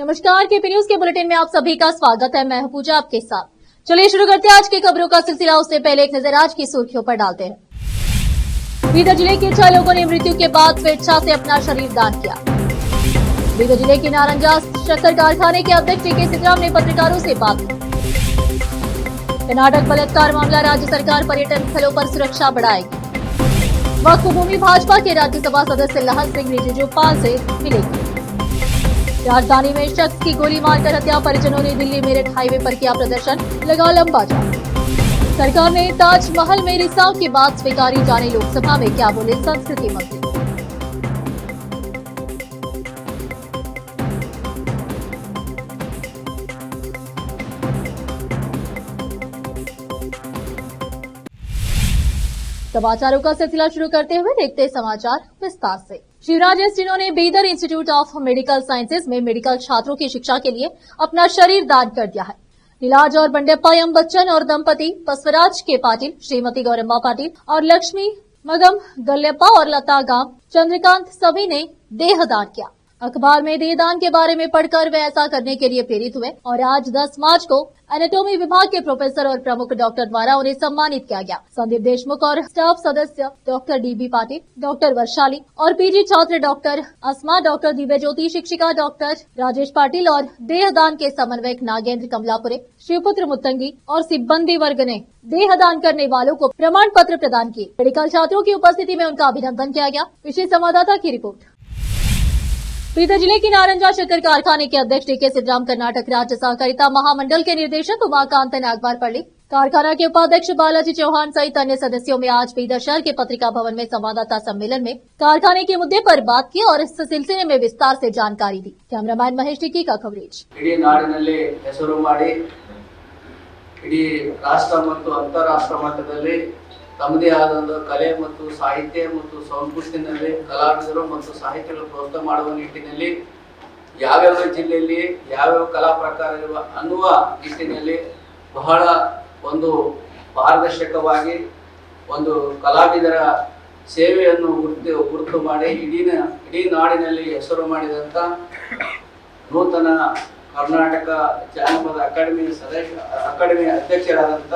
नमस्कार, KP news के bulletin में आप सभी का स्वागत है। मैं हूं पूजा आपके साथ। चलिए शुरू करते हैं आज की खबरों का सिलसिला। उससे पहले एक नजर आज की सुर्खियों पर डालते हैं। बीदर जिले के 6 लोगों ने मृत्यु के बाद स्वेच्छा से अपना शरीर दान किया। बीदर जिले के नारंजा शक्कर कारखाने के अध्यक्ष टीके सिद्धराम ने पत्रकारों से बात की। कर्नाटक बलात्कार मामला, राज्य सरकार पर्यटन स्थलों पर सुरक्षा बढ़ाएगी। वक्फ भूमि भाजपा के राज्यसभा सदस्य लहन सिंह रिजिजूपाल से मिलेगी। राजधानी में शख्स की गोली मारकर हत्या, परिजनों ने दिल्ली मेरठ हाईवे पर किया प्रदर्शन, लगा लंबा जाम। सरकार ने ताजमहल में रिसाव की बात स्वीकारी, जाने लोकसभा में क्या बोले संस्कृति मंत्री। समाचारों का सिलसिला शुरू करते हुए देखते हैं समाचार विस्तार से। शिवराज एस टिनो ने Bidar institute of medical sciences में मेडिकल छात्रों की शिक्षा के लिए अपना शरीर दान कर दिया है। नीलाज और बंडेप्पा एम बच्चन और दंपति बसवराज के पाटिल, श्रीमती गौरम्मा पाटिल और लक्ष्मी मगम गल्लेप्पा और लता गांव चंद्रकांत सभी ने देह दान किया। अखबार में देहदान के बारे में पढ़कर वे ऐसा करने के लिए प्रेरित हुए और आज 10 मार्च को एनाटॉमी विभाग के प्रोफेसर और प्रमुख डॉक्टर द्वारा उन्हें सम्मानित किया गया। संदीप देशमुख और स्टाफ सदस्य doctor dB Patil, doctor Varshali और पीजी छात्र डॉक्टर अस्मा, डॉक्टर दिव्य ज्योति, शिक्षिका डॉक्टर राजेश पाटिल और देहदान के समन्वयक नागेंद्र कमलापुरे, शिवपुत्र मुत्तंगी और सिब्बंदी वर्ग ने देहदान करने वालों को प्रमाण पत्र प्रदान किए। मेडिकल छात्रों की उपस्थिति में उनका अभिनंदन किया गया। विशेष संवाददाता की रिपोर्ट। बीदर जिले की नारंजा शक्कर कारखाने के अध्यक्ष टीके सिद्धराम, कर्नाटक राज्य सहकारिता महामंडल के निर्देशक उमाकांत नागवारपल्ली, कारखाना के उपाध्यक्ष बालाजी चौहान सहित अन्य सदस्यों में आज बीदर शहर के पत्रिका भवन में संवाददाता सम्मेलन में कारखाने के मुद्दे पर बात की और इस सिलसिले में विस्तार से जानकारी दी। कैमरामैन महेश टिक्की का कवरेज। इडी नाडिनल्ली ಹೆಸರು ಮಾಡಿ ಇಡಿ ರಾಷ್ಟ್ರ ಮತ್ತು ಅಂತಾರಾಷ್ಟ್ರ ಮಟ್ಟದಲ್ಲಿ ತಮ್ಮದೇ ಆದ ಕಲೆ ಮತ್ತು ಸಾಹಿತ್ಯ ಮತ್ತು ಸಂಸ್ಕೃತಿಯಲ್ಲಿ ಕಲಾವಿದರು ಮತ್ತು ಸಾಹಿತ್ಯಗಳು ಪ್ರೋತ್ಸಾಹ ಮಾಡುವ ನಿಟ್ಟಿನಲ್ಲಿ ಯಾವ್ಯಾವ ಜಿಲ್ಲೆಯಲ್ಲಿ ಯಾವ್ಯಾವ ಕಲಾ ಪ್ರಕಾರ ಇರುವ ಅನ್ನುವ ನಿಟ್ಟಿನಲ್ಲಿ ಬಹಳ ಒಂದು ಪಾರದರ್ಶಕವಾಗಿ ಒಂದು ಕಲಾವಿದರ ಸೇವೆಯನ್ನು ಗುರುತು ಮಾಡಿ ಇಡೀ ನಾಡಿನಲ್ಲಿ ಹೆಸರು ಮಾಡಿದಂತ ನೂತನ ಕರ್ನಾಟಕ ಜಾನಪದ ಅಕಾಡೆಮಿ ಅಧ್ಯಕ್ಷರಾದಂತ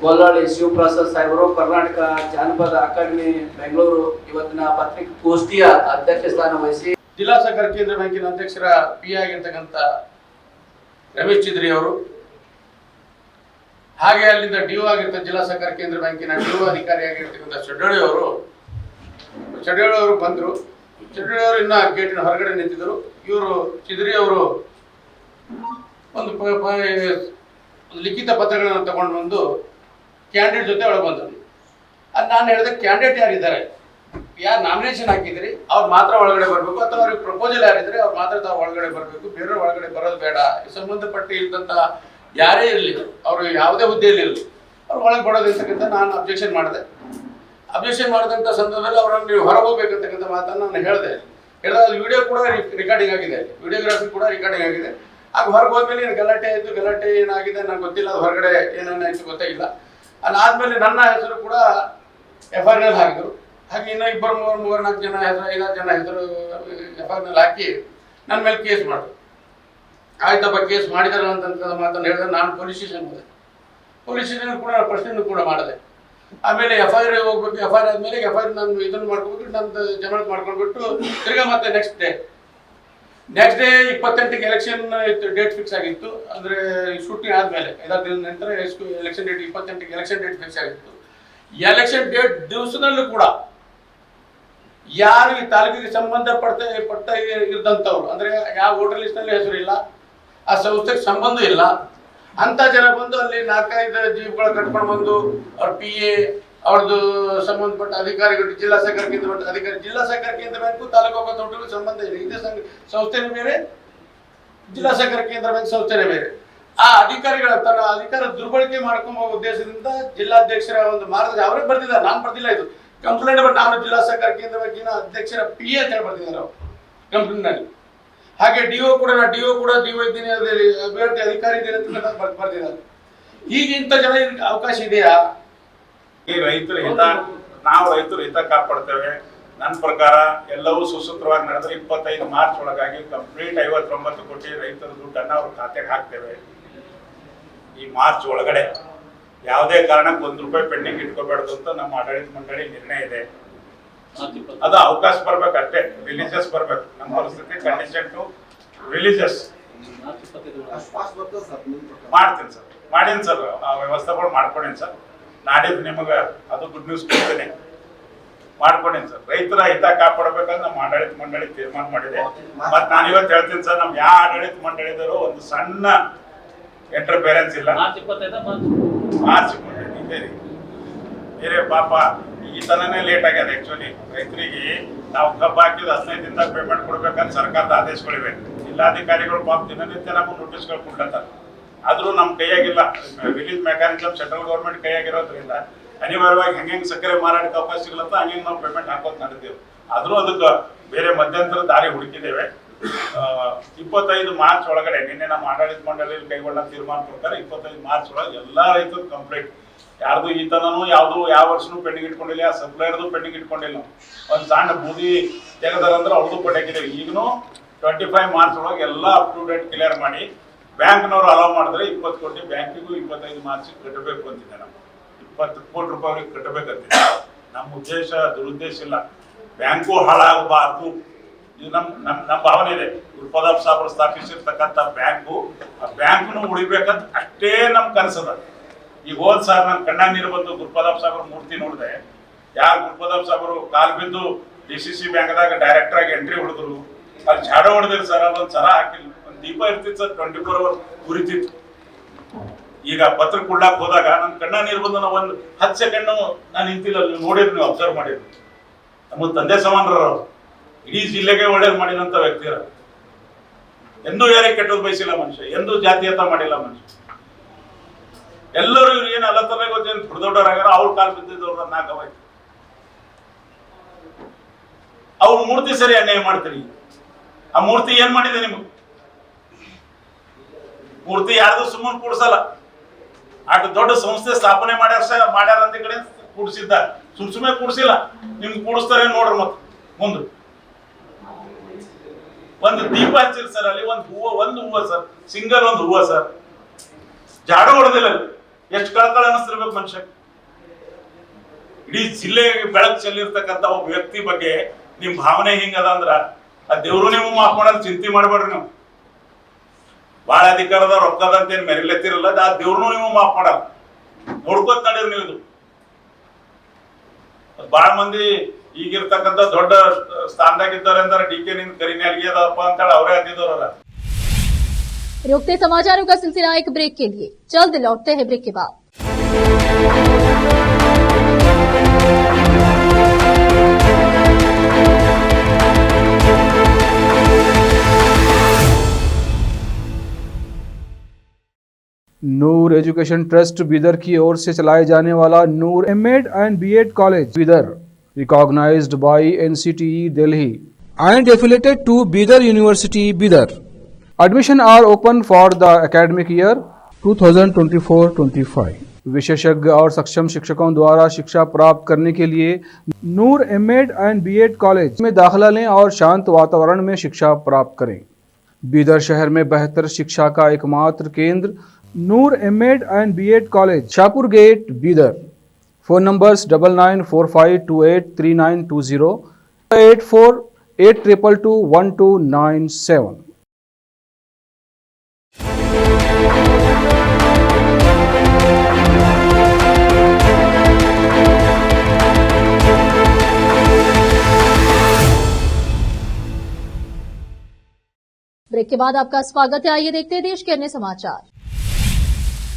ಗೊಲ್ಲಳ್ಳಿ ಶಿವಪ್ರಸಾದ್ ಸಾಹೇಬರು, ಕರ್ನಾಟಕ ಜಾನಪದ ಅಕಾಡೆಮಿ ಬೆಂಗಳೂರು ಇವತ್ತಿನ ಪತ್ರಿಕಾಗೋಷ್ಠಿಯ ಅಧ್ಯಕ್ಷ ಸ್ಥಾನ ವಹಿಸಿ ಜಿಲ್ಲಾ ಸಹಕಾರ ಕೇಂದ್ರ ಬ್ಯಾಂಕಿನ ಅಧ್ಯಕ್ಷರ ಪಿ ಆಗಿರ್ತಕ್ಕಂಥ ರಮೇಶ್ ಚಿದ್ರಿ ಅವರು, ಹಾಗೆ ಅಲ್ಲಿಂದ ಡಿಒ ಆಗಿರ್ತಕ್ಕಂಥ ಜಿಲ್ಲಾ ಸಹಕಾರ ಕೇಂದ್ರ ಬ್ಯಾಂಕಿನ ಡಿಒ ಅಧಿಕಾರಿಯಾಗಿರ್ತಕ್ಕಂಥ ಚಡ್ಡಳ್ಳಿ ಅವರು ಬಂದರು. ಚಡ್ಡಳ್ಳಿ ಅವರು ಇನ್ನ ಗೇಟಿನ ಹೊರಗಡೆ ನಿಂತಿದ್ದರು. ಇವರು ಚಿದ್ರಿ ಅವರು ಒಂದು ಲಿಖಿತ ಪತ್ರಗಳನ್ನು ತಗೊಂಡು ಬಂದು ಕ್ಯಾಂಡಿಡೇಟ್ ಜೊತೆ ಒಳಗೆ ಬಂದರು. ಅದು ನಾನು ಹೇಳಿದೆ, ಕ್ಯಾಂಡಿಡೇಟ್ ಯಾರಿದ್ದಾರೆ, ಯಾರು ನಾಮಿನೇಷನ್ ಹಾಕಿದ್ರಿ ಅವ್ರು ಮಾತ್ರ ಒಳಗಡೆ ಬರಬೇಕು, ಅಥವಾ ಅವ್ರಿಗೆ ಪ್ರಪೋಸಲ್ ಯಾರಿದ್ರೆ ಅವ್ರು ಮಾತ್ರ ತಾವು ಒಳಗಡೆ ಬರಬೇಕು, ಬೇರೆಯವ್ರು ಒಳಗಡೆ ಬರೋದು ಬೇಡ. ಸಂಬಂಧಪಟ್ಟ ಇದ್ದಂಥ ಯಾರೇ ಇರಲಿ, ಅವರು ಯಾವುದೇ ಹುದ್ದೆಯಲ್ಲಿ ಇರಲಿ, ಅವ್ರು ಒಳಗೆ ಬರೋದು ಅಂತಕ್ಕಂಥ ನಾನು ಅಬ್ಜೆಕ್ಷನ್ ಮಾಡಿದೆ. ಅಬ್ಜೆಕ್ಷನ್ ಮಾಡಿದಂಥ ಸಂದರ್ಭದಲ್ಲಿ ಅವರನ್ನು ನೀವು ಹೊರಗೆ ಹೋಗ್ಬೇಕಂತಕ್ಕಂಥ ಮಾತನ್ನು ನಾನು ಹೇಳಿದೆ. ಅದು ವಿಡಿಯೋ ಕೂಡ ರೆಕಾರ್ಡಿಂಗ್ ಆಗಿದೆ, ವಿಡಿಯೋಗ್ರಾಫಿ ಕೂಡ ರೆಕಾರ್ಡಿಂಗ್ ಆಗಿದೆ. ಆಗ ಹೊರಗೆ ಹೋದ್ಮೇಲೆ ಗಲಾಟೆ ಆಯಿತು. ಗಲಾಟೆ ಏನಾಗಿದೆ ನನಗೆ ಗೊತ್ತಿಲ್ಲ, ಅದು ಹೊರಗಡೆ ಏನೇನಾಯಿತು ಗೊತ್ತಾಗಿಲ್ಲ. ಅದಾದಮೇಲೆ ನನ್ನ ಹೆಸರು ಕೂಡ FIR ಹಾಕಿದರು. ಹಾಗೆ ಇನ್ನೂ 2 3 4 ಜನ ಹೆಸರು, 5 ಜನ ಹೆಸರು FIR ಹಾಕಿ ನನ್ನ ಮೇಲೆ ಕೇಸ್ ಮಾಡಿದ್ರು. ಆಯ್ತಪ್ಪ, ಕೇಸ್ ಮಾಡಿದಾರಲ್ಲ ಅಂತ ಮಾತನ್ನು ಹೇಳಿದ್ರೆ ನಾನು ಪೊಲೀಸ್ ಸ್ಟೇಷನ್ ಹೋದೆ. ಪೊಲೀಸ್ ಸ್ಟೇಷನ್ ಕೂಡ ಪ್ರಶ್ನೆ ಕೂಡ ಮಾಡಿದೆ. ಆಮೇಲೆ FIR ಹೋಗ್ಬೇಕು. FIR ಆದಮೇಲೆ FIR ನಾನು ಇದನ್ನು ಮಾಡ್ಕೊಬಿಟ್ಟು ನಂದು ಜಮಾನತ್ ಮಾಡ್ಕೊಂಡ್ಬಿಟ್ಟು ತಿರ್ಗಾ ಮತ್ತೆ ನೆಕ್ಸ್ಟ್ ಡೇ 28ಕ್ಕೆ ಎಲೆಕ್ಷನ್ ಡೇಟ್ ಫಿಕ್ಸ್ ಆಗಿತ್ತು. ಅಂದರೆ ಶೂಟಿಂಗ್ ಆದಮೇಲೆ 5 ದಿನದ ನಂತರ ಎಲೆಕ್ಷನ್ ಡೇಟ್ 28ಕ್ಕೆ ಎಲೆಕ್ಷನ್ ಡೇಟ್ ಫಿಕ್ಸ್ ಆಗಿತ್ತು. ಎಲೆಕ್ಷನ್ ಡೇಟ್ ದಿವಸದಲ್ಲೂ ಕೂಡ ಯಾರು ಈ ತಾಲೂಕಿಗೆ ಸಂಬಂಧಪಟ್ಟ ಇದ್ದಂಥವ್ರು, ಅಂದರೆ ಯಾವ ವೋಟರ್ ಲಿಸ್ಟ್ನಲ್ಲಿ ಹೆಸರಿಲ್ಲ, ಆ ಸಂಸ್ಥೆಗೆ ಸಂಬಂಧ ಇಲ್ಲ ಅಂತ ಜನ ಬಂದು ಅಲ್ಲಿ 4-5 ಜೀಪ್ಗಳು ಕಟ್ಕೊಂಡು ಬಂದು ಅವ್ರ PA ಅವ್ರದ್ದು ಸಂಬಂಧಪಟ್ಟ ಅಧಿಕಾರಿಗಳು, ಜಿಲ್ಲಾ ಸಹಕಾರ ಕೇಂದ್ರ ಅಧಿಕಾರಿ, ಜಿಲ್ಲಾ ಸಹಕಾರ ಕೇಂದ್ರ ಬ್ಯಾಂಕು ತಾಲೂಕು ಒಕ್ಕೂಟಗಳಿಗೆ ಸಂಬಂಧ ಇದೆ. ಇದೇ ಸಂಸ್ಥೆನೇ ಬೇರೆ, ಜಿಲ್ಲಾ ಸಹಕಾರ ಕೇಂದ್ರ ಬ್ಯಾಂಕ್ ಸಂಸ್ಥೆನೇ ಬೇರೆ. ಆ ಅಧಿಕಾರಿಗಳ ತನ್ನ ಅಧಿಕಾರ ದುರ್ಬಳಕೆ ಮಾಡ್ಕೊಂಬ ಉದ್ದೇಶದಿಂದ ಜಿಲ್ಲಾಧ್ಯಕ್ಷರ ಒಂದು ಮಾರ್ಗದರ್ಶನ ಅವರೇ ಬರ್ತಿದ್ದಾರೆ, ನಾನು ಬರ್ತಿಲ್ಲ. ಇದು ಕಂಪ್ಲೇಂಟ್ ಬಟ್ ನಾನು ಜಿಲ್ಲಾ ಸಹಕಾರ ಕೇಂದ್ರ ಬ್ಯಾಂಕಿನ ಅಧ್ಯಕ್ಷರ PA ಅಂತ ಹೇಳಿ ಬರ್ತಿದ್ದಾರೆ ಅವರು ಕಂಪ್ಲೇಂಟ್ನಲ್ಲಿ. ಹಾಗೆ ಡಿಒ ಕೂಡ ಡಿಒ ಇದ್ದೀನಿ, ಅಭಿವೃದ್ಧಿ ಅಧಿಕಾರಿ ಇದ್ದೀನಿ ಅಂತ ಬರ್ತಿದ್ದಾರೆ. ಈಗ ಇಂಥ ಜನ ಅವಕಾಶ ಇದೆಯಾ? ರೈತರ ಹಿತ, ನಾವು ರೈತರ ಹಿತ ಕಾಪಾಡ್ತೇವೆ, ನನ್ನ ಪ್ರಕಾರ ಎಲ್ಲವೂ ಸುಸೂತ್ರವಾಗಿ ನಡೆದ್ರೆ 25 ಮಾರ್ಚ್ ಒಳಗಾಗಿ ಕಂಪ್ಲೀಟ್ 59 ಕೋಟಿ ರೈತರ ದುಡ್ಡನ್ನು ಅವ್ರ ಖಾತೆಗೆ ಹಾಕ್ತೇವೆ. ಈ ಮಾರ್ಚ್ ಒಳಗಡೆ ಯಾವುದೇ ಕಾರಣಕ್ಕೆ ₹1 ಪೆಂಡಿಂಗ್ ಇಟ್ಕೋಬಾರ್ದು ಅಂತ ನಮ್ಮ ಆಡಳಿತ ಮಂಡಳಿ ನಿರ್ಣಯ ಇದೆ. ಅದು ಅವಕಾಶ ಬರ್ಬೇಕು ಅಷ್ಟೇ, ರಿಲೀಜಿಯಸ್ ಬರ್ಬೇಕು. ನಮ್ಮ ಪರಿಸ್ಥಿತಿ ಕಂಡೀಷನ್ ಟು ರಿಲೀಜಿಯಸ್ ಮಾಡ್ತೀನಿ ಸರ್, ಮಾಡೀನಿ ಸರ್, ಆ ವ್ಯವಸ್ಥೆಗಳು ಮಾಡ್ಕೊಂಡೇನಿ ಸರ್. ನಾಡಿದ್ದು ನಿಮಗೆ ಅದು ಗುಡ್ ನ್ಯೂಸ್ ಕೊಡ್ತೇನೆ, ಮಾಡ್ಕೊಂಡೇನಿ ಸರ್. ರೈತರ ಹಿತ ಕಾಪಾಡಬೇಕಂದ್ರೆ ನಮ್ಮ ಆಡಳಿತ ಮಂಡಳಿ ತೀರ್ಮಾನ ಮಾಡಿದೆ. ಮತ್ತೆ ನಾನು ಇವತ್ತು ಹೇಳ್ತೀನಿ ಸರ್, ನಮ್ ಯಾವ ಆಡಳಿತ ಮಂಡಳಿದರು ಒಂದು ಸಣ್ಣ ಎಂಟರ್ಫಿಯರೆನ್ಸ್ ಇಲ್ಲ. ಮಾರ್ಚ್ ಇದೆ ರೀ, ಬೇರೆ ಪಾಪ ಈ ತನನೇ ಲೇಟ್ ಆಗ್ಯದ. ಆಕ್ಚುಲಿ ರೈತರಿಗೆ ನಾವು ಕಬ್ಬು ಹಾಕಿದ 15 ದಿನದಾಗ ಪೇಮೆಂಟ್ ಕೊಡ್ಬೇಕಂತ ಸರ್ಕಾರದ ಆದೇಶಗಳಿವೆ. ಜಿಲ್ಲಾಧಿಕಾರಿಗಳು ಪಾಪ ದಿನನಿತ್ಯ ನಮಗೆ ನೋಟಿಸ್ಗಳು ಕೊಡ್ಲತ್ತಾರ. ಆದ್ರೂ ನಮ್ಮ ಕೈಯಾಗಿಲ್ಲ, ರಿಲೀಸ್ ಮೆಕ್ಯಾನಿಸಮ್ ಸೆಂಟ್ರಲ್ ಗೌರ್ಮೆಂಟ್ ಕೈಯಾಗಿರೋದ್ರಿಂದ ಅನಿವಾರ್ಯವಾಗಿ ಹೆಂಗೆ ಸಿಕ್ಕರೆ ಮಾರಾಟಕ್ಕೆ ಅವಕಾಶ ಸಿಗಲತ್ತ ಹಂಗೆ ನಾವು ಪೇಮೆಂಟ್ ಹಾಕೋದು ನಡೆದೇವೆ. ಆದ್ರೂ ಅದಕ್ಕೆ ಬೇರೆ ಮಧ್ಯಂತರ ದಾರಿ ಹುಡುಕಿದ್ದೇವೆ. 25 ಮಾರ್ಚ್ ಒಳಗಡೆ ನಿನ್ನೆ ನಮ್ಮ ಆಡಳಿತ ಮಂಡಳಿಯಲ್ಲಿ ಕೈಗೊಳ್ಳ ತೀರ್ಮಾನ ಪ್ರಕಾರ 25 ಮಾರ್ಚ್ ಒಳಗೆ ಎಲ್ಲಾ ರೈತರು ಕಂಪ್ಲೀಟ್, ಯಾರ್ದು ಈ ತನೂ ಯಾವ್ದು ಯಾವ ವರ್ಷನೂ ಪೆಂಡಿಂಗ್ ಇಟ್ಕೊಂಡಿಲ್ಲ, ಸಪ್ಲೈರ್ದು ಪೆಂಡಿಂಗ್ ಇಟ್ಕೊಂಡಿಲ್ಲ. ಒಂದು ಸಣ್ಣ ಬೂದಿ ತೆಗೆದಾರಂದ್ರೆ ಅವ್ರದ್ದು ಪಟ್ಟಾಕಿದ್ದೇವೆ. ಈಗನು 25 ಮಾರ್ಚ್ ಒಳಗೆ ಎಲ್ಲ ಅಪ್ ಟು ಡೇಟ್ ಕ್ಲಿಯರ್ ಮಾಡಿ ಬ್ಯಾಂಕ್ನವ್ರು ಅಲೋ ಮಾಡಿದ್ರೆ 20 ಕೋಟಿ ಬ್ಯಾಂಕಿಗೂ 25 ಮಾರ್ಚ್ ಕಟ್ಟಬೇಕು ಅಂತಿದೆ. ನಾವು 20 ಕೋಟಿ ರೂಪಾಯಿ ಕಟ್ಟಬೇಕಂತಿದೆ. ನಮ್ಮ ಉದ್ದೇಶ ದುರುದ್ದೇಶ ಇಲ್ಲ, ಬ್ಯಾಂಕು ಹಾಳಾಗಬಾರ್ದು, ಇದು ನಮ್ಮ ಭಾವನೆ ಇದೆ. ಗುರುಪಾದಪ್ಪ ಸಾಹೇಬರು ಸ್ಥಾಪಿಸಿರ್ತಕ್ಕಂಥ ಬ್ಯಾಂಕು, ಆ ಬ್ಯಾಂಕ್ನು ಉಳಿಬೇಕಂತ ಅಷ್ಟೇ ನಮ್ಮ ಕನಸದ. ಈಗ ಹೋದ್ ಸಾರ್ ನನ್ನ ಕಣ್ಣಾಗ ನೀರು ಬಂದು ಗುರುಪಾದಪ್ಪ ಸಾಹೇಬ್ರ ಮೂರ್ತಿ ನೋಡಿದೆ. ಯಾರು ಗುರುಪಾದಪ್ಪ ಸಾಹೇಬರು ಕಾಲ್ ಬಿದ್ದು DCC ಬ್ಯಾಂಕ್ದಾಗ ಡೈರೆಕ್ಟರ್ ಆಗಿ ಎಂಟ್ರಿ ಹೊಡೆದ್ರು, ಅಲ್ಲಿ ಝಾಡೋ ಹೊಡೆದಿಲ್ಲ ಸರ್, ಅದೊಂದು ಸರ ಹಾಕಿಲ್ಲ, ಒಂದು ದೀಪ ಇರ್ತಿತ್ತು ಸರ್, 24 hours ಉರಿತಿತ್ತು. ಈಗ ಪತ್ರ ಕೊಡ್ಲಾಕ್ ಹೋದಾಗ ನನ್ನ ಕಣ್ಣ ನೀರು ಬಂದು ನಾವು ಒಂದು 10 ಸೆಕೆಂಡ್ ನಾನು ನಿಂತಿಲ್ಲ. ನೀವು ನೋಡಿರಿ, ನೀವು ಅಬ್ಸರ್ವ್ ಮಾಡಿರಿ. ನಮ್ಮ ತಂದೆ ಸಮಾನರು ಇಡೀ ಜಿಲ್ಲೆಗೆ ಒಳ್ಳೇದು ಮಾಡಿದಂತ ವ್ಯಕ್ತಿರ. ಎಂದೂ ಯಾರಿಗೆ ಕೆಟ್ಟದ್ದು ಬಯಸಿಲ್ಲ ಮನುಷ್ಯ, ಎಂದೂ ಜಾತೀಯತ ಮಾಡಿಲ್ಲ ಮನುಷ್ಯ. ಎಲ್ಲರೂ ಇವ್ರು ಏನು ಅಲ್ಲತ್ತಲ್ಲ ಗೊತ್ತೇನು ದೊಡ್ಡವರಾಗ್ಯಾರ, ಅವ್ರ ಕಾಲ್ ಬಿದ್ದಿದ್ದವ್ರ ನಾಲ್ಕವಾಯ್ತು. ಅವ್ರ ಮೂರ್ತಿ ಸರಿ ಅನ್ಯಾಯ ಮಾಡ್ತೀರಿ. ಆ ಮೂರ್ತಿ ಏನ್ ಮಾಡಿದೆ ನಿಮ್ಗೆ? ಮೂರ್ತಿ ಯಾರ್ದು ಸುಮ್ಮನೆ ಕೂಡ್ಸಲ್ಲ. ಅಷ್ಟು ದೊಡ್ಡ ಸಂಸ್ಥೆ ಸ್ಥಾಪನೆ ಮಾಡ್ಯಾರ ಅಂತ ಕಡೆ ಕೂಡಿಸಿದ್ದ, ಸುಮ್ಮನೆ ಕೂಡಿಸಿಲ್ಲ. ನಿಮ್ಗೆ ಕೂಡಿಸ್ತಾರೆ ನೋಡ್ರಿ. ಮತ್ತೆ ಮುಂದೆ ಒಂದು ದೀಪ ಹಚ್ಚಿರಿ ಸರ್, ಅಲ್ಲಿ ಒಂದು ಹೂವ ಸರ್, ಸಿಂಗಲ್ ಒಂದು ಹೂವ ಸರ್, ಜಾಡು ಹೊಡೆದಿಲ್ಲ. ಎಷ್ಟು ಕಳಕಳ ಅನಿಸ್ತಿರ್ಬೇಕು ಮನುಷ್ಯ. ಇಡೀ ಜಿಲ್ಲೆಗೆ ಬೆಳಕು ಚೆಲ್ಲಿರ್ತಕ್ಕಂಥ ಒಬ್ಬ ವ್ಯಕ್ತಿ ಬಗ್ಗೆ ನಿಮ್ ಭಾವನೆ ಹಿಂಗದ ಅಂದ್ರ ಆ ದೇವ್ರು ನೀವು ಮಾಫ್ ಮಾಡೋದು ಚಿಂತೆ ಮಾಡ್ಬೇಡ್ರಿ. ನೀವು ಬಾಳ ಅಧಿಕಾರದ ರೊಕ್ಕದಂತೇನು ಮೆರಿಲೆತ್ತಿರಲ್ಲ, ಆ ದೇವ್ರನ್ನೂ ನೀವು ಮಾಫ್ ಮಾಡಲ್ಲ. ನೋಡ್ಕೋತ ನಡೀರಿ ನೀವು. ಇದು ಬಾಳ ಮಂದಿ ಈಗಿರ್ತಕ್ಕಂಥ ದೊಡ್ಡ ಸ್ಥಾನದಾಗಿದ್ದಾರೆ ಅಂದ್ರೆ DK ನಿಂದ ಕರಿನೇ ಅಲ್ಗಿಯದಪ್ಪ ಅಂತ ಹೇಳಿ ಅವರೇ ಅಂದಿದ್ದವ್ರಲ್ಲ. रुकते समाचारों का सिलसिला एक ब्रेक के लिए, जल्द लौटते हैं ब्रेक के बाद। नूर एजुकेशन ट्रस्ट बीदर की ओर से चलाए जाने वाला Noor M.Ed and B.Ed college Bidar, recognized by NCTE Delhi and affiliated to Bidar University Bidar. Admission are open for the academic year 2024-25. विशेषज्ञ और सक्षम शिक्षकों द्वारा शिक्षा प्राप्त करने के लिए नूर M.Ed and B.Ed कॉलेज में दाखिला लें और शांत वातावरण में शिक्षा प्राप्त करें। बीदर शहर में बेहतर शिक्षा का एकमात्र केंद्र Noor M.Ed and B.Ed college, Shahpur gate, Bidar. Phone numbers 9945283920, 8482221297। Break के बाद आपका स्वागत है। आइए देखते हैं देश के अन्य समाचार।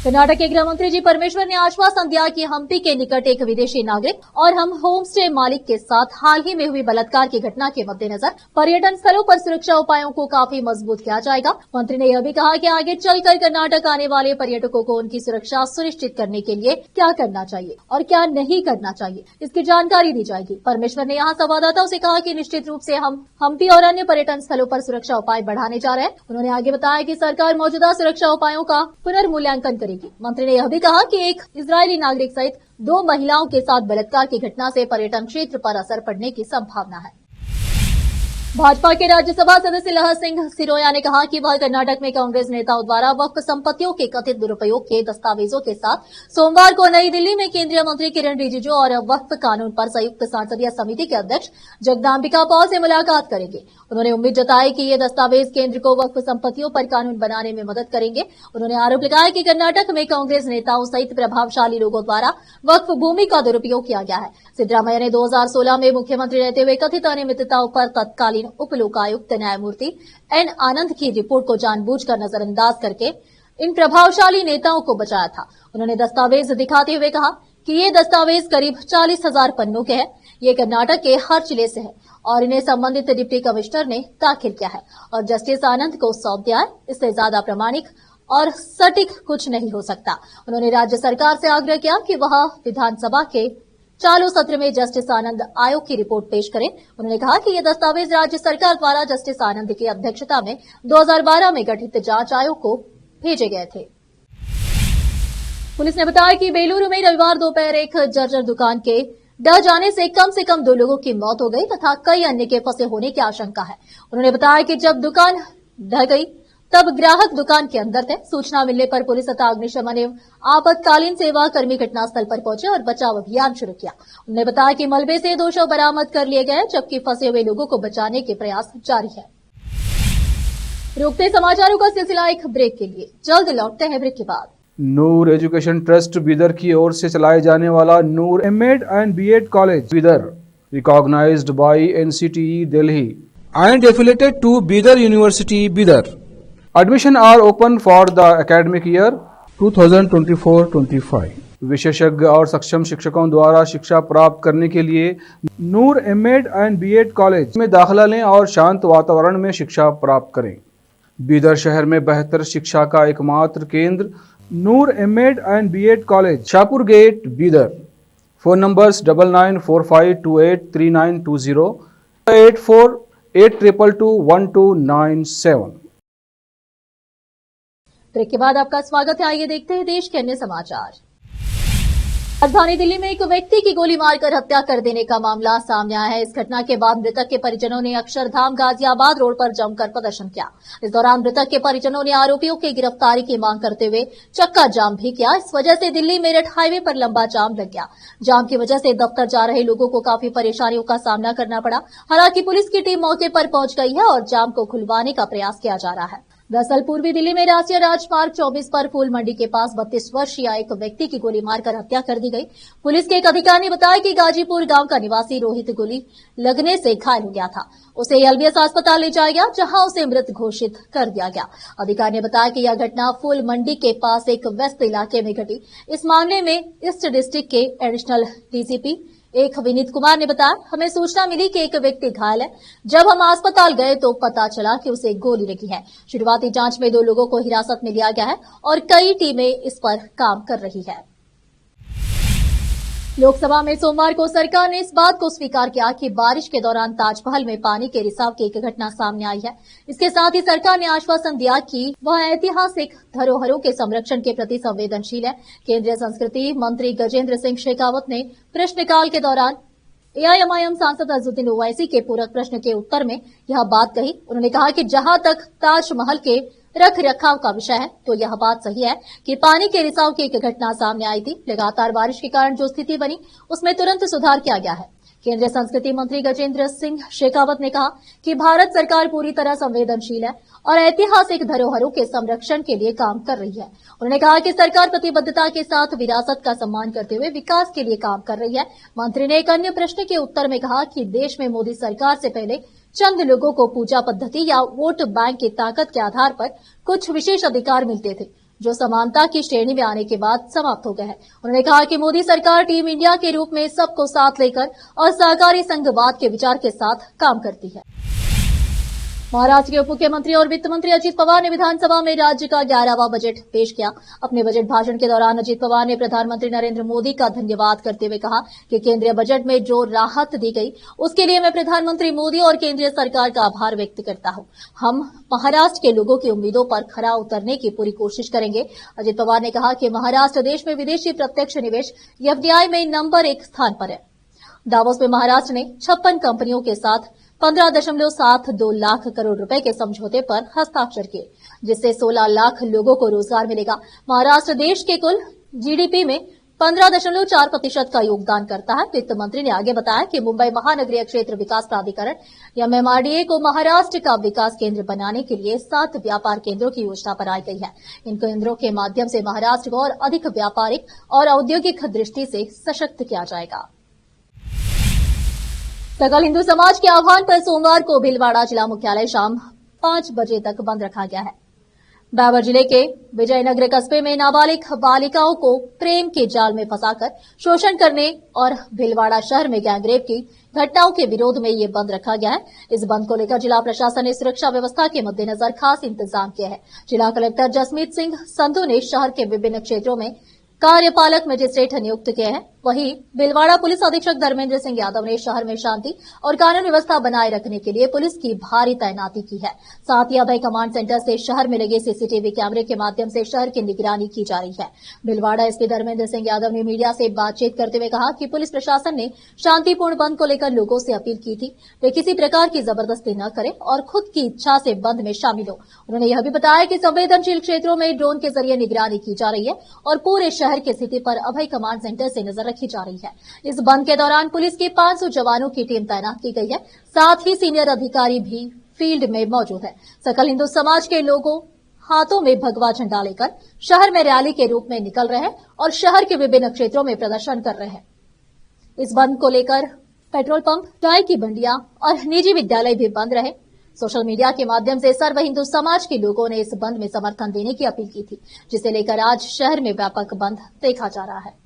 कर्नाटक के गृह मंत्री जी परमेश्वर ने आश्वासन दिया कि हम्पी के निकट एक विदेशी नागरिक और हम होम स्टे मालिक के साथ हाल ही में हुई बलात्कार की घटना के मद्देनजर पर्यटन स्थलों पर सुरक्षा उपायों को काफी मजबूत किया जाएगा। मंत्री ने यह भी कहा कि आगे चलकर कर्नाटक आने वाले पर्यटकों को उनकी सुरक्षा सुनिश्चित करने के लिए क्या करना चाहिए और क्या नहीं करना चाहिए, इसकी जानकारी दी जाएगी। परमेश्वर ने यहाँ संवाददाताओं से कहा कि निश्चित रूप से हम हम्पी और अन्य पर्यटन स्थलों पर सुरक्षा उपाय बढ़ाने जा रहे हैं। उन्होंने आगे बताया कि सरकार मौजूदा सुरक्षा उपायों का पुनर्मूल्यांकन करेगी करेगी। मंत्री ने यह भी कहा कि एक इजरायली नागरिक सहित 2 महिलाओं के साथ बलात्कार की घटना से पर्यटन क्षेत्र पर असर पड़ने की संभावना है। भाजपा के राज्यसभा सदस्य लहर सिंह सिरोया ने कहा कि वह कर्नाटक में कांग्रेस नेताओं द्वारा वक्फ संपत्तियों के कथित दुरुपयोग के दस्तावेजों के साथ सोमवार को नई दिल्ली में केंद्रीय मंत्री किरण रिजिजू और वक्फ कानून पर संयुक्त संसदीय समिति के अध्यक्ष जगदाम्बिका पॉल से मुलाकात करेंगे। उन्होंने उम्मीद जताई कि ये दस्तावेज केंद्र को वक्फ संपत्तियों पर कानून बनाने में मदद करेंगे। उन्होंने आरोप लगाया कि कर्नाटक में कांग्रेस नेताओं सहित प्रभावशाली लोगों द्वारा वक्फ भूमि का दुरुपयोग किया गया है। सिद्धरामैया ने 2016 में मुख्यमंत्री रहते हुए कथित अनियमितताओं पर तत्कालीन उप लोकायुक्त न्यायमूर्ति एन आनंद की रिपोर्ट को जानबूझकर नजरअंदाज करके इन प्रभावशाली नेताओं को बचाया था। उन्होंने दस्तावेज दिखाते हुए कहा कि ये दस्तावेज करीब 40,000 पन्नों के हैं। ये कर्नाटक के हर जिले से है और इन्हें संबंधित डिप्टी कमिश्नर ने दाखिल किया है और जस्टिस आनंद को सौंप दिया है। इससे ज्यादा प्रामाणिक और सटीक कुछ नहीं हो सकता। उन्होंने राज्य सरकार से आग्रह किया कि वह विधानसभा के चालू सत्र में जस्टिस आनंद आयोग की रिपोर्ट पेश करें। उन्होंने कहा कि ये दस्तावेज राज्य सरकार द्वारा जस्टिस आनंद की अध्यक्षता में 2012 में गठित जांच आयोग को भेजे गए थे। पुलिस ने बताया कि बेलूरू में रविवार दोपहर एक जर्जर दुकान के ढह जाने से कम 2 लोगों की मौत हो गई तथा कई अन्य के फंसे होने की आशंका है। उन्होंने बताया कि जब दुकान ढह गई तब ग्राहक दुकान के अंदर थे। सूचना मिलने पर पुलिस तथा अग्निशमन एवं आपातकालीन सेवा कर्मी घटनास्थल पर पहुंचे और बचाव अभियान शुरू किया। उन्होंने बताया कि मलबे से 2 शव बरामद कर लिए गए जबकि फंसे हुए लोगों को बचाने के प्रयास जारी है। रुकते समाचारों का सिलसिला एक ब्रेक के लिए, जल्द लौटते हैं ब्रेक के बाद। नूर एजुकेशन ट्रस्ट बीदर की ओर से चलाए जाने वाला Noor MEd and BEd college Bidar, recognised by NCTE Delhi and affiliated to Bidar University, Bidar. Admission are open for the academic year 2024-25. विशेषज्ञ और सक्षम शिक्षकों द्वारा शिक्षा प्राप्त करने के लिए नूर एमएड एंड बीएड कॉलेज में दाखिला लें और शांत वातावरण में शिक्षा प्राप्त करें। बीदर शहर में बेहतर शिक्षा का एकमात्र केंद्र Noor MEd and BEd college, Shahpur gate, Bidar. Phone numbers 9945283920, 8482221297। Break के बाद आपका स्वागत है। आइए देखते हैं देश के अन्य समाचार। राजधानी दिल्ली में एक व्यक्ति की गोली मारकर हत्या कर देने का मामला सामने आया है। इस घटना के बाद मृतक के परिजनों ने अक्षरधाम गाजियाबाद रोड पर जमकर प्रदर्शन किया। इस दौरान मृतक के परिजनों ने आरोपियों की गिरफ्तारी की मांग करते हुए चक्का जाम भी किया। इस वजह से दिल्ली मेरठ हाईवे पर लंबा जाम लग गया। जाम की वजह से दफ्तर जा रहे लोगों को काफी परेशानियों का सामना करना पड़ा। हालांकि पुलिस की टीम मौके पर पहुंच गई है और जाम को खुलवाने का प्रयास किया जा रहा है। दरअसल पूर्वी दिल्ली में राष्ट्रीय राजमार्ग 24 पर फूल मंडी के पास 32 वर्षीय एक व्यक्ति की गोली मारकर हत्या कर दी गई। पुलिस के एक अधिकारी ने बताया कि गाजीपुर गांव का निवासी रोहित गोली लगने से घायल हो गया था। उसे एलबीएस अस्पताल ले जाया गया जहां उसे मृत घोषित कर दिया गया। अधिकारी ने बताया कि यह घटना फूल मंडी के पास एक व्यस्त इलाके में घटी। इस मामले में ईस्ट डिस्ट्रिक्ट के एडिशनल डीसीपी एक विनीत कुमार ने बताया, हमें सूचना मिली कि एक व्यक्ति घायल है। जब हम अस्पताल गए तो पता चला कि उसे गोली लगी है। शुरुआती जांच में 2 लोगों को हिरासत में लिया गया है और कई टीमें इस पर काम कर रही है। लोकसभा में सोमवार को सरकार ने इस बात को स्वीकार किया कि बारिश के दौरान ताजमहल में पानी के रिसाव की एक घटना सामने आई है। इसके साथ ही सरकार ने आश्वासन दिया कि वह ऐतिहासिक धरोहरों के संरक्षण के प्रति संवेदनशील है। केंद्रीय संस्कृति मंत्री गजेंद्र सिंह शेखावत ने प्रश्नकाल के दौरान एआईएमआईएम सांसद अजहरुद्दीन ओवैसी के पूरक प्रश्न के उत्तर में यह बात कही। उन्होंने कहा कि जहां तक ताजमहल के रख रखाव का विषय है तो यह बात सही है कि पानी के रिसाव की एक घटना सामने आई थी। लगातार बारिश के कारण जो स्थिति बनी उसमें तुरंत सुधार किया गया है। केंद्रीय संस्कृति मंत्री गजेंद्र सिंह शेखावत ने कहा कि भारत सरकार पूरी तरह संवेदनशील है और ऐतिहासिक धरोहरों के संरक्षण के लिए काम कर रही है। उन्होंने कहा कि सरकार प्रतिबद्धता के साथ विरासत का सम्मान करते हुए विकास के लिए काम कर रही है। मंत्री ने एक अन्य प्रश्न के उत्तर में कहा कि देश में मोदी सरकार से पहले चंद लोगों को पूजा पद्धति या वोट बैंक की ताकत के आधार पर कुछ विशेष अधिकार मिलते थे जो समानता की श्रेणी में आने के बाद समाप्त हो गए हैं। उन्होंने कहा कि मोदी सरकार टीम इंडिया के रूप में सबको साथ लेकर और सहकारी संघवाद के विचार के साथ काम करती है। महाराष्ट्र के उप मुख्यमंत्री और वित्त मंत्री अजित पवार ने विधानसभा में राज्य का 11वां बजट पेश किया। अपने बजट भाषण के दौरान अजित पवार ने प्रधानमंत्री नरेंद्र मोदी का धन्यवाद करते हुए कहा कि केंद्रीय बजट में जो राहत दी गई उसके लिए मैं प्रधानमंत्री मोदी और केंद्रीय सरकार का आभार व्यक्त करता हूं। हम महाराष्ट्र के लोगों की उम्मीदों पर खरा उतरने की पूरी कोशिश करेंगे। अजित पवार ने कहा कि महाराष्ट्र देश में विदेशी प्रत्यक्ष निवेश FDI में नंबर 1 स्थान पर है। दावोस में महाराष्ट्र ने 56 कंपनियों के साथ 15.72 लाख करोड़ रुपए के समझौते पर हस्ताक्षर किए, जिससे 16 लाख लोगों को रोजगार मिलेगा। महाराष्ट्र देश के कुल GDP में 15.4% का योगदान करता है। वित्त मंत्री ने आगे बताया कि मुंबई महानगरीय क्षेत्र विकास प्राधिकरण MMRDA को महाराष्ट्र का विकास केंद्र बनाने के लिए 7 व्यापार केंद्रों की योजना बनाई गई है। इन केंद्रों के माध्यम से महाराष्ट्र को और अधिक व्यापारिक और औद्योगिक दृष्टि से सशक्त किया जाएगा। सकल हिंदू समाज के आह्वान पर सोमवार को भीलवाड़ा जिला मुख्यालय शाम 5 बजे तक बंद रखा गया है। बाबर जिले के विजयनगर कस्बे में नाबालिग बालिकाओं को प्रेम के जाल में फंसाकर शोषण करने और भीलवाड़ा शहर में गैंगरेप की घटनाओं के विरोध में ये बंद रखा गया है। इस बंद को लेकर जिला प्रशासन ने सुरक्षा व्यवस्था के मद्देनजर खास इंतजाम किए हैं। जिला कलेक्टर जसमीत सिंह संधू ने शहर के विभिन्न क्षेत्रों में कार्यपालक मजिस्ट्रेट नियुक्त किए हैं। वहीं भीलवाड़ा पुलिस अधीक्षक धर्मेंद्र सिंह यादव ने शहर में शांति और कानून व्यवस्था बनाए रखने के लिए पुलिस की भारी तैनाती की है। साथ ही अभय कमांड सेंटर से शहर में लगे CCTV कैमरे के माध्यम से शहर की निगरानी की जा रही है। भीलवाड़ा एसपी धर्मेंद्र सिंह यादव ने मीडिया से बातचीत करते हुए कहा कि पुलिस प्रशासन ने शांतिपूर्ण बंद को लेकर लोगों से अपील की थी वे किसी प्रकार की जबरदस्ती न करें और खुद की इच्छा से बंद में शामिल हो। उन्होंने यह भी बताया कि संवेदनशील क्षेत्रों में ड्रोन के जरिए निगरानी की जा रही है और पूरे शहर की स्थिति पर अभय कमांड सेंटर से नजर रखी जा रही है। इस बंद के दौरान पुलिस की 500 जवानों की टीम तैनात की गई है। साथ ही सीनियर अधिकारी भी फील्ड में मौजूद है। सकल हिंदू समाज के लोगों हाथों में भगवा झंडा लेकर शहर में रैली के रूप में निकल रहे हैं और शहर के विभिन्न क्षेत्रों में प्रदर्शन कर रहे हैं। इस बंद को लेकर पेट्रोल पंप, चाय की मंडियां और निजी विद्यालय भी बंद रहे। सोशल मीडिया के माध्यम से सर्व हिंदू समाज के लोगों ने इस बंद में समर्थन देने की अपील की थी, जिसे लेकर आज शहर में व्यापक बंद देखा जा रहा है।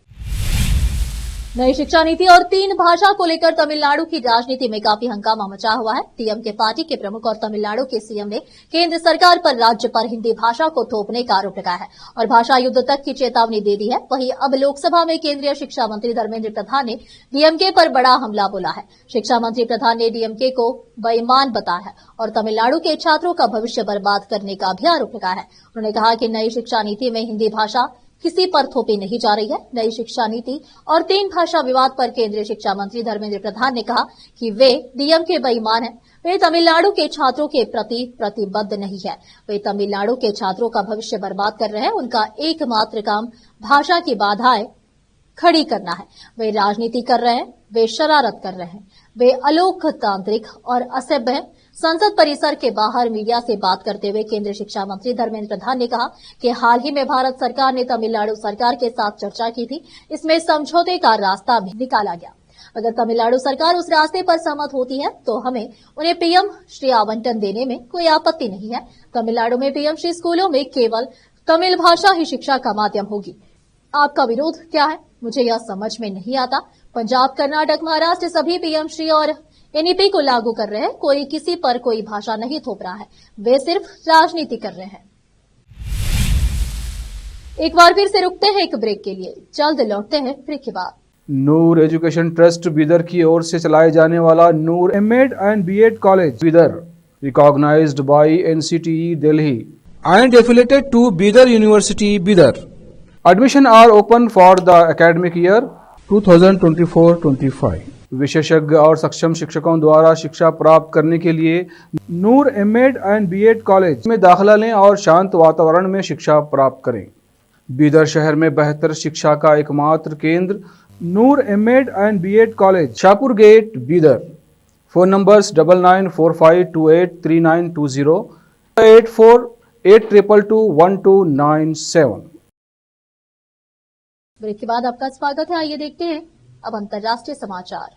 नई शिक्षा नीति और 3 भाषा को लेकर तमिलनाडु की राजनीति में काफी हंगामा मचा हुआ है। DMK पार्टी के प्रमुख और तमिलनाडु के CM ने केंद्र सरकार पर राज्य पर हिंदी भाषा को थोपने का आरोप लगाया है और भाषा युद्ध तक की चेतावनी दे दी है। वहीं अब लोकसभा में केंद्रीय शिक्षा मंत्री धर्मेंद्र प्रधान ने DMK पर बड़ा हमला बोला है। शिक्षा मंत्री प्रधान ने DMK को बेईमान बताया है और तमिलनाडु के छात्रों का भविष्य बर्बाद करने का भी आरोप लगाया है। उन्होंने कहा कि नई शिक्षा नीति में हिंदी भाषा किसी पर थोपी नहीं जा रही है। नई शिक्षा नीति और 3 भाषा विवाद पर केंद्रीय शिक्षा मंत्री धर्मेंद्र प्रधान ने कहा कि वे DMK बेईमान हैं। वे तमिलनाडु के छात्रों के प्रति प्रतिबद्ध नहीं है। वे तमिलनाडु के छात्रों का भविष्य बर्बाद कर रहे हैं। उनका एकमात्र काम भाषा की बाधाएं खड़ी करना है। वे राजनीति कर रहे हैं, वे शरारत कर रहे हैं, वे अलोकतांत्रिक और असभ्य हैं। संसद परिसर के बाहर मीडिया से बात करते हुए केंद्रीय शिक्षा मंत्री धर्मेंद्र प्रधान ने कहा कि हाल ही में भारत सरकार ने तमिलनाडु सरकार के साथ चर्चा की थी। इसमें समझौते का रास्ता भी निकाला गया। अगर तमिलनाडु सरकार उस रास्ते पर सहमत होती है तो हमें उन्हें PM श्री आवंटन देने में कोई आपत्ति नहीं है। तमिलनाडु में PM श्री स्कूलों में केवल तमिल भाषा ही शिक्षा का माध्यम होगी। आपका विरोध क्या है, मुझे यह समझ में नहीं आता। पंजाब, कर्नाटक, महाराष्ट्र सभी PM श्री और NEP को लागू कर रहे हैं। कोई किसी पर कोई भाषा नहीं थोप रहा है, वे सिर्फ राजनीति कर रहे हैं। एक बार फिर से रुकते हैं एक ब्रेक के लिए, जल्द लौटते हैं ब्रेक के बाद। नूर एजुकेशन ट्रस्ट बीदर की ओर से चलाए जाने वाला Noor M.Ed and B.Ed college Bidar, recognised by NCTE Delhi and affiliated to Bidar University, Bidar. Admission are open for the academic year 2024-25. विशेषज्ञ और सक्षम शिक्षकों द्वारा शिक्षा प्राप्त करने के लिए नूर M.Ed and B.Ed कॉलेज में दाखिला लें और शांत वातावरण में शिक्षा प्राप्त करें। बीदर शहर में बेहतर शिक्षा का एकमात्र केंद्र Noor M.Ed and B.Ed college, Shahpur gate, Bidar. Phone numbers 9945283920, 8482221297। Break के बाद आपका स्वागत है। आइए देखते हैं अब अंतर्राष्ट्रीय समाचार।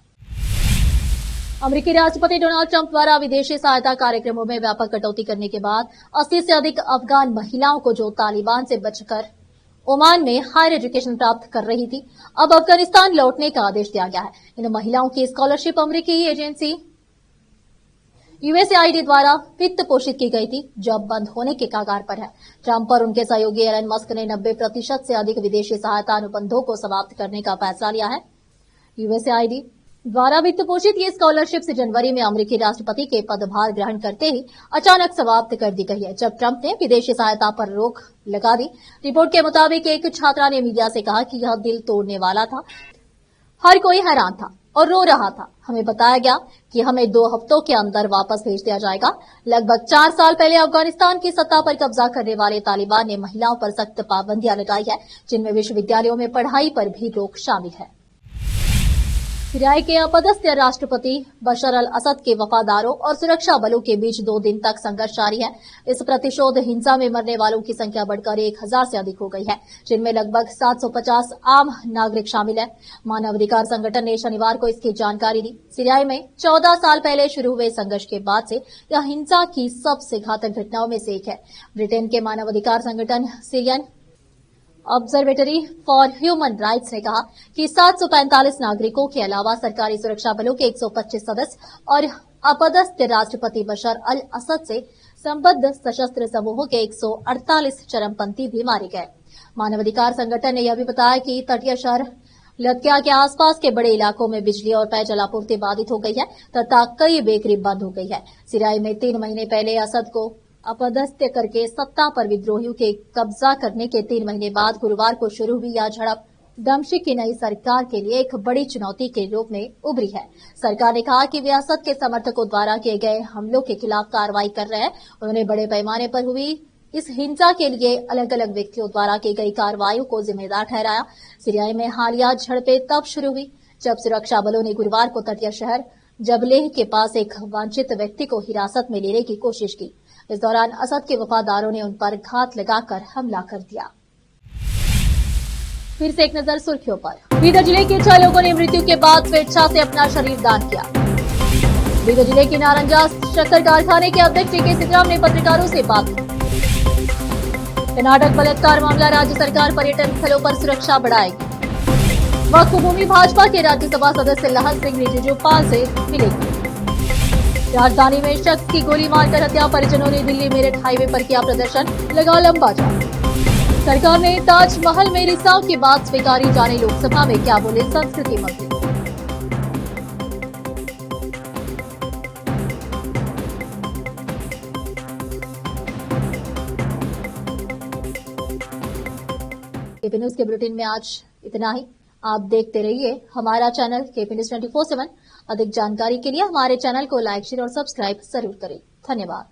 अमेरिकी राष्ट्रपति डोनाल्ड ट्रंप द्वारा विदेशी सहायता कार्यक्रमों में व्यापक कटौती करने के बाद 80 से अधिक अफगान महिलाओं को जो तालिबान से बचकर ओमान में हायर एजुकेशन प्राप्त कर रही थी, अब अफगानिस्तान लौटने का आदेश दिया गया है। इन महिलाओं की स्कॉलरशिप अमेरिकी एजेंसी यूएसएआईडी द्वारा वित्त पोषित की गई थी, जो अब बंद होने के कगार पर है। ट्रंप और उनके सहयोगी एलन मस्क ने 90% से अधिक विदेशी सहायता अनुबंधों को समाप्त करने का फैसला लिया है। यूएसएआईडी द्वारा वित्त पोषित ये स्कॉलरशिप जनवरी में अमेरिकी राष्ट्रपति के पदभार ग्रहण करते ही अचानक समाप्त कर दी गई है, जब ट्रंप ने विदेशी सहायता पर रोक लगा दी। रिपोर्ट के मुताबिक एक छात्रा ने मीडिया से कहा कि यह दिल तोड़ने वाला था। हर कोई हैरान था और रो रहा था। हमें बताया गया कि हमें 2 हफ्तों के अंदर वापस भेज दिया जाएगा। लगभग 4 साल पहले अफगानिस्तान की सत्ता पर कब्जा करने वाले तालिबान ने महिलाओं पर सख्त पाबंदियां लगाई है, जिनमें विश्वविद्यालयों में पढ़ाई पर भी रोक शामिल है। सीरिया के अपदस्थ राष्ट्रपति बशर अल असद के वफादारों और सुरक्षा बलों के बीच 2 दिन तक संघर्ष जारी है। इस प्रतिशोध हिंसा में मरने वालों की संख्या बढ़कर 1000 से अधिक हो गई है, जिनमें लगभग 750 आम नागरिक शामिल है। मानवाधिकार संगठन ने शनिवार को इसकी जानकारी दी। सीरिया में 14 साल पहले शुरू हुए संघर्ष के बाद से यह हिंसा की सबसे घातक घटनाओं में से एक है। ब्रिटेन के मानवाधिकार संगठन Syrian observatory for human rights ने कहा कि 745 नागरिकों के अलावा सरकारी सुरक्षा बलों के 125 सदस्य और अपदस्थ राष्ट्रपति बशर अल असद से संबद्ध सशस्त्र समूहों के 148 चरमपंथी भी मारे गए। मानवाधिकार संगठन ने यह भी बताया कि तटीय शहर लत्या के आसपास के बड़े इलाकों में बिजली और पेयजल आपूर्ति बाधित हो गई है तथा कई बेकरी बंद हो गई है। सीरिया में 3 महीने पहले असद को अपदस्थ करके सत्ता पर विद्रोहियों के कब्जा करने के 3 महीने बाद गुरुवार को शुरू हुई यह झड़प दमश्क की नई सरकार के लिए एक बड़ी चुनौती के रूप में उभरी है। सरकार ने कहा कि वे असद के समर्थकों द्वारा किए गए हमलों के खिलाफ कार्रवाई कर रहे हैं। उन्होंने बड़े पैमाने पर हुई इस हिंसा के लिए अलग अलग व्यक्तियों द्वारा की गई कार्रवाइयों को जिम्मेदार ठहराया। सीरिया में हालिया झड़पें तब शुरू हुई जब सुरक्षा बलों ने गुरुवार को तटीय शहर जबलेह के पास एक वांछित व्यक्ति को हिरासत में लेने की कोशिश की। इस दौरान असद के वफादारों ने उन पर घात लगाकर हमला कर दिया। फिर से एक नजर सुर्खियों पर। बीदर जिले के 6 लोगों ने मृत्यु के बाद स्वेच्छा से अपना शरीर दान किया। बीदर जिले के नारंजा शक्कर कारखाने के अध्यक्ष के सिद्धराम ने पत्रकारों से बात की। कर्नाटक बलात्कार मामला, राज्य सरकार पर्यटन स्थलों पर सुरक्षा बढ़ाएगी। वक्फ भूमि भाजपा के राज्यसभा सदस्य लहन सिंह रिजिजूपाल से मिलेगी। राजधानी में शख्स की गोली मारकर हत्या, परिजनों ने दिल्ली मेरठ हाईवे पर किया प्रदर्शन, लगा लंबा जाम। सरकार ने ताजमहल में रिसाव के बाद स्वीकारी जाने लोकसभा में, क्या बोले संस्कृति मंत्री। केपी न्यूज के बुलेटिन में आज इतना ही। आप देखते रहिए हमारा चैनल केपी न्यूज 24/7। अधिक जानकारी के लिए हमारे चैनल को लाइक, शेयर और सब्सक्राइब जरूर करें। धन्यवाद।